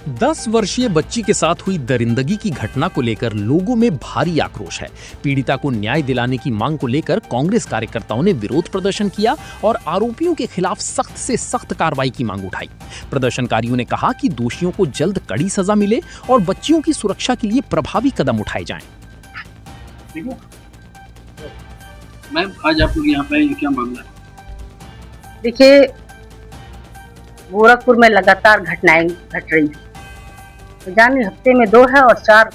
10 वर्षीय बच्ची के साथ हुई दरिंदगी की घटना को लेकर लोगों में भारी आक्रोश है। पीड़िता को न्याय दिलाने की मांग को लेकर कांग्रेस कार्यकर्ताओं ने विरोध प्रदर्शन किया और आरोपियों के खिलाफ सख्त से सख्त कार्रवाई की मांग उठाई। प्रदर्शनकारियों ने कहा कि दोषियों को जल्द कड़ी सजा मिले और बच्चियों की सुरक्षा के लिए प्रभावी कदम उठाए जाएं। मैम, आज आप लोग यहाँ पे ये क्या मामला है? देखिए, गोरखपुर में लगातार घटनाएं घट रही है। जाने हफ्ते में 2 है और 4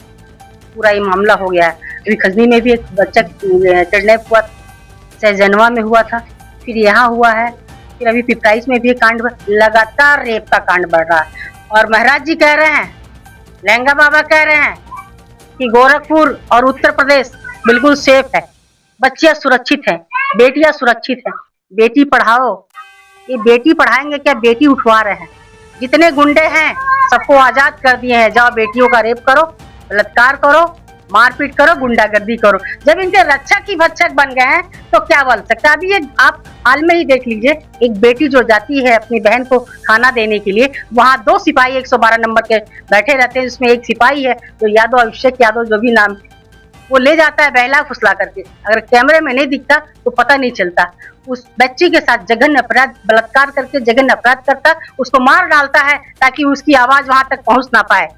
पूरा ये मामला हो गया है। अभी खजनी में भी एक बच्चा किडनैप हुआ, सहजनवा में हुआ था, फिर यहाँ हुआ है, फिर अभी पिपराइच में भी कांड, लगातार रेप का कांड बढ़ रहा है। और महाराज जी कह रहे हैं, लहंगा बाबा कह रहे हैं कि गोरखपुर और उत्तर प्रदेश बिल्कुल सेफ है, बच्चियां सुरक्षित हैं, बेटियां सुरक्षित हैं, बेटी पढ़ाओ। ये बेटी पढ़ाएंगे क्या, बेटी उठवा रहे हैं। जितने गुंडे हैं सबको आजाद कर दिए हैं, जाओ बेटियों का रेप करो, बलात्कार करो, मारपीट करो, गुंडागर्दी करो। जब इनके रक्षक ही भक्षक बन गए हैं तो क्या बोल सकते हैं। अभी ये आप हाल में ही देख लीजिए, एक बेटी जो जाती है अपनी बहन को खाना देने के लिए, वहाँ 2 सिपाही 112 नंबर के बैठे रहते हैं, जिसमें एक सिपाही है जो यादव, अभिषेक यादव जो भी नाम, वो ले जाता है बहला फुसला करके। अगर कैमरे में नहीं दिखता तो पता नहीं चलता। उस बच्ची के साथ जघन्य अपराध, बलात्कार करके जघन्य अपराध करता, उसको मार डालता है ताकि उसकी आवाज वहां तक पहुंच ना पाए।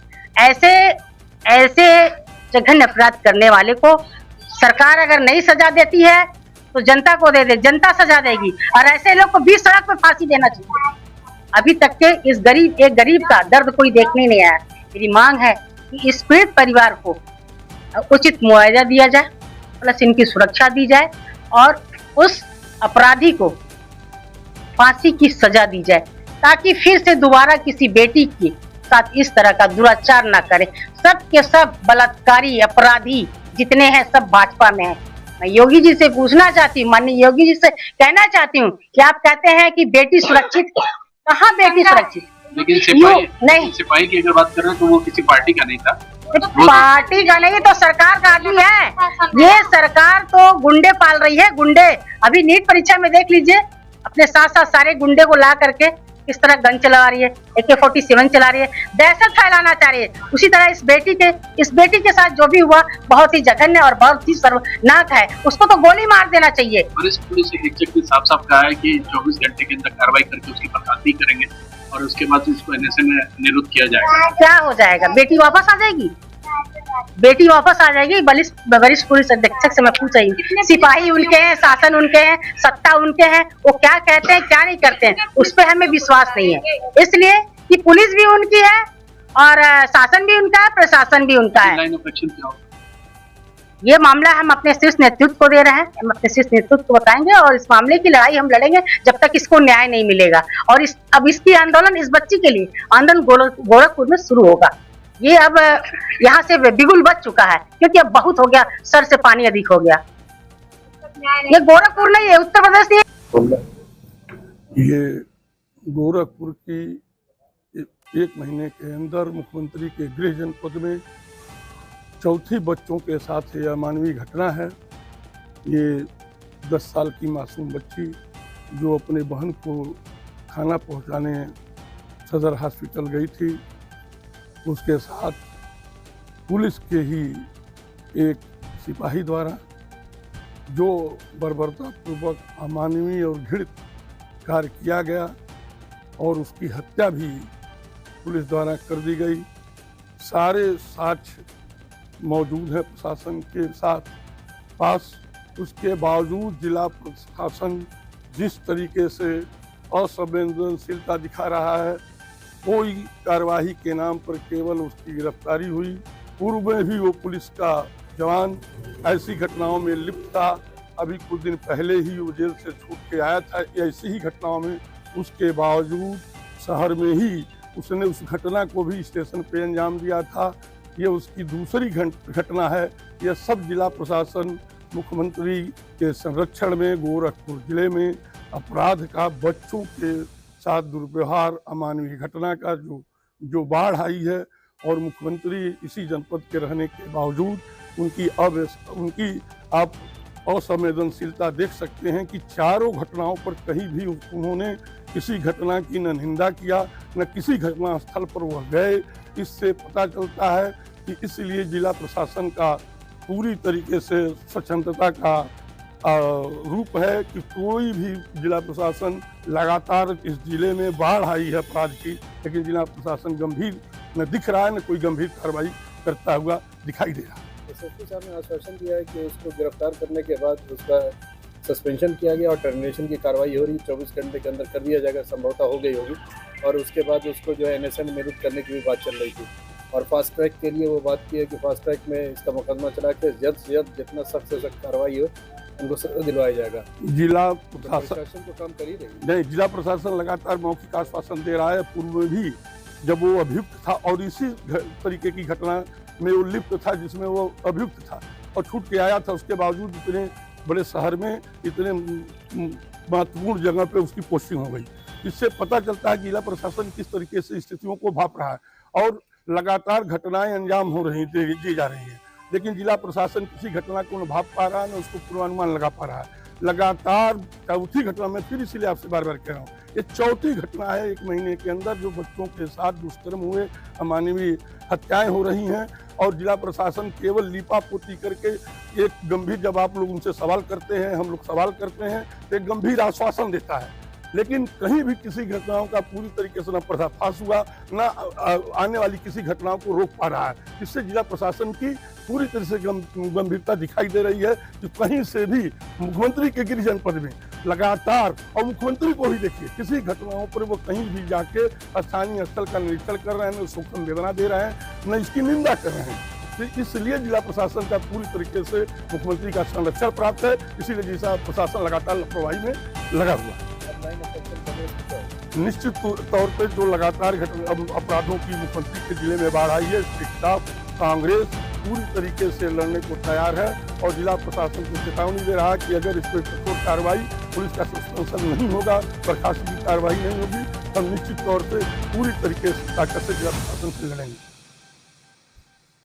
ऐसे जघन्य अपराध करने वाले को सरकार अगर नहीं सजा देती है तो जनता को दे दे, जनता सजा देगी। और ऐसे लोग को 20 सड़क पे फांसी देना चाहिए। अभी तक के एक गरीब का दर्द कोई देखने नहीं आया। मेरी मांग है कि इस पीड़ित परिवार को उचित मुआवजा दिया जाए, प्लस इनकी सुरक्षा दी जाए और उस अपराधी को फांसी की सजा दी जाए, ताकि फिर से दोबारा किसी बेटी के साथ इस तरह का दुराचार ना करे। सब के सब बलात्कारी अपराधी जितने हैं सब भाजपा में हैं। मैं योगी जी से पूछना चाहती हूँ, माननीय योगी जी से कहना चाहती हूँ कि आप कहते हैं कि बेटी सुरक्षित, कहाँ बेटी सुरक्षित? लेकिन सिपाही की अगर बात करें तो वो किसी पार्टी का नहीं था। पार्टी का नहीं तो सरकार का आदमी है। ये सरकार तो गुंडे पाल रही है, गुंडे। अभी नीट परीक्षा में देख लीजिए, अपने साथ साथ सारे गुंडे को ला करके किस तरह गन चला रही है, AK-47 चला रही है, दहशत फैलाना चाह रही है। उसी तरह इस बेटी के साथ जो भी हुआ बहुत ही जघन्य और बहुत ही शर्मनाक है। उसको तो गोली मार देना चाहिए। पुलिस अधीक्षक ने साफ कहा है कि 24 घंटे के अंदर कार्रवाई करके उसकी बर्खास्तगी करेंगे और उसके बाद इसको NSA में निरुद्ध किया जाएगा। क्या हो जाएगा? बेटी वापस आ जाएगी, बेटी वापस आ जाएगी। वरिष्ठ पुलिस अधीक्षक से मैं पूछ रही हूँ, सिपाही उनके हैं, शासन उनके हैं, सत्ता उनके हैं, वो क्या कहते हैं क्या नहीं करते हैं, उस पर हमें विश्वास नहीं है। इसलिए कि पुलिस भी उनकी है और शासन भी उनका है, प्रशासन भी उनका है। लाइन ऑफ एक्शन क्या होगा? ये मामला हम अपने शीर्ष नेतृत्व को दे रहे हैं, हम अपने शीर्ष नेतृत्व को बताएंगे और इस मामले की लड़ाई हम लड़ेंगे जब तक इसको न्याय नहीं मिलेगा। और अब इसकी आंदोलन, इस बच्ची के लिए आंदोलन गोरखपुर में शुरू होगा। ये अब यहाँ से बिगुल बच चुका है, क्योंकि अब बहुत हो गया, सर से पानी अधिक हो गया। ये गोरखपुर नहीं है, उत्तर प्रदेश नहीं है। ये गोरखपुर की 1 महीने के अंदर मुख्यमंत्री के गृह जनपद में चौथी बच्चों के साथ यह अमानवीय घटना है। ये 10 साल की मासूम बच्ची जो अपने बहन को खाना पहुंचाने सदर हॉस्पिटल गई थी, उसके साथ पुलिस के ही एक सिपाही द्वारा जो बर्बरतापूर्वक अमानवीय और घृणित कार्य किया गया और उसकी हत्या भी पुलिस द्वारा कर दी गई। सारे साक्ष्य मौजूद है प्रशासन के पास। उसके बावजूद जिला प्रशासन जिस तरीके से असंवेदनशीलता दिखा रहा है, कोई कार्यवाही के नाम पर केवल उसकी गिरफ्तारी हुई। पूर्व में भी वो पुलिस का जवान ऐसी घटनाओं में लिप्त था। अभी कुछ दिन पहले ही वो जेल से छूट के आया था ऐसी ही घटनाओं में। उसके बावजूद शहर में ही उसने उस घटना को भी स्टेशन पे अंजाम दिया था। ये उसकी दूसरी घटना है। यह सब जिला प्रशासन मुख्यमंत्री के संरक्षण में गोरखपुर जिले में अपराध का, बच्चों के साथ दुर्व्यवहार, अमानवीय घटना का जो बाढ़ आई है और मुख्यमंत्री इसी जनपद के रहने के बावजूद उनकी असंवेदनशीलता देख सकते हैं कि चारों घटनाओं पर कहीं भी उन्होंने किसी घटना की न निंदा किया, न किसी घटना स्थल पर वह गए। इससे पता चलता है कि इसलिए जिला प्रशासन का पूरी तरीके से स्वच्छंदता का रूप है कि कोई भी जिला प्रशासन लगातार इस जिले में बाढ़ आई है अपराध की, लेकिन जिला प्रशासन गंभीर न दिख रहा है, न कोई गंभीर कार्रवाई करता हुआ दिखाई दे रहा है। एसएसपी साहब ने आश्वासन दिया है कि उसको गिरफ्तार करने के बाद उसका सस्पेंशन किया गया और टर्मिनेशन की कार्रवाई हो रही, 24 घंटे के अंदर कर दिया जाएगा, संभवतः हो गई होगी। और उसके बाद उसको जो है एनएसए में निरुद्ध करने की भी बात चल रही थी और फास्ट ट्रैक के लिए वो बात की है कि फास्ट ट्रैक में इसका मुकदमा चला के जल्द से जल्द जितना सख्त से सख्त कार्रवाई हो उनको सजा दिलवाया जाएगा। जिला प्रशासन तो काम कर ही रही नहीं, जिला प्रशासन लगातार मौखिक आश्वासन दे रहा है। पूर्व में भी जब वो अभियुक्त था और इसी तरीके की घटना में वो लिप्त था जिसमें वो अभियुक्त था और छूट के आया था, उसके बावजूद इतने बड़े शहर में इतने महत्वपूर्ण जगह पे उसकी पोस्टिंग हो गई। इससे पता चलता है कि जिला प्रशासन किस तरीके से स्थितियों को भांप रहा है और लगातार घटनाएं अंजाम हो रही दी जा रही हैं, लेकिन जिला प्रशासन किसी घटना को न भांप पा रहा है न उसको पूर्वानुमान लगा पा रहा है। लगातार चौथी घटना में फिर इसीलिए आपसे बार बार कह रहा हूँ, ये चौथी घटना है 1 महीने के अंदर जो बच्चों के साथ दुष्कर्म हुए, अमानवीय हत्याएं हो रही हैं और जिला प्रशासन केवल लीपापोती करके एक गंभीर, जब आप लोग उनसे सवाल करते हैं, हम लोग सवाल करते हैं, तो एक गंभीर आश्वासन देता है, लेकिन कहीं भी किसी घटनाओं का पूरी तरीके से न पर्दाफाश हुआ, न आने वाली किसी घटनाओं को रोक पा रहा है। इससे जिला प्रशासन की पूरी तरह से गंभीरता दिखाई दे रही है कि कहीं से भी मुख्यमंत्री के गृह जनपद में लगातार, और मुख्यमंत्री को भी देखिए किसी घटनाओं पर वो कहीं भी जाके स्थानीय स्थल का निरीक्षण कर रहे हैं, न उसको संवेदना दे रहे हैं, न इसकी निंदा कर रहे हैं। तो इसलिए जिला प्रशासन का पूरी तरीके से मुख्यमंत्री का संरक्षण प्राप्त है, इसीलिए जिला प्रशासन लगातार लापरवाही में लगा हुआ है। निश्चित तौर पर जो लगातार अपराधों की मुख्यमंत्री के जिले में बाढ़ आई है, इसके खिलाफ कांग्रेस पूरी तरीके से लड़ने को तैयार है और जिला प्रशासन को चेतावनी दे रहा है कि अगर इस पर कठोर कार्रवाई, पुलिस का सस्पेंशन नहीं होगा, बर्खास्तगी की कार्रवाई नहीं होगी, हम निश्चित तौर से पूरी तरीके से ताकत से जिला प्रशासन से लड़ेंगे।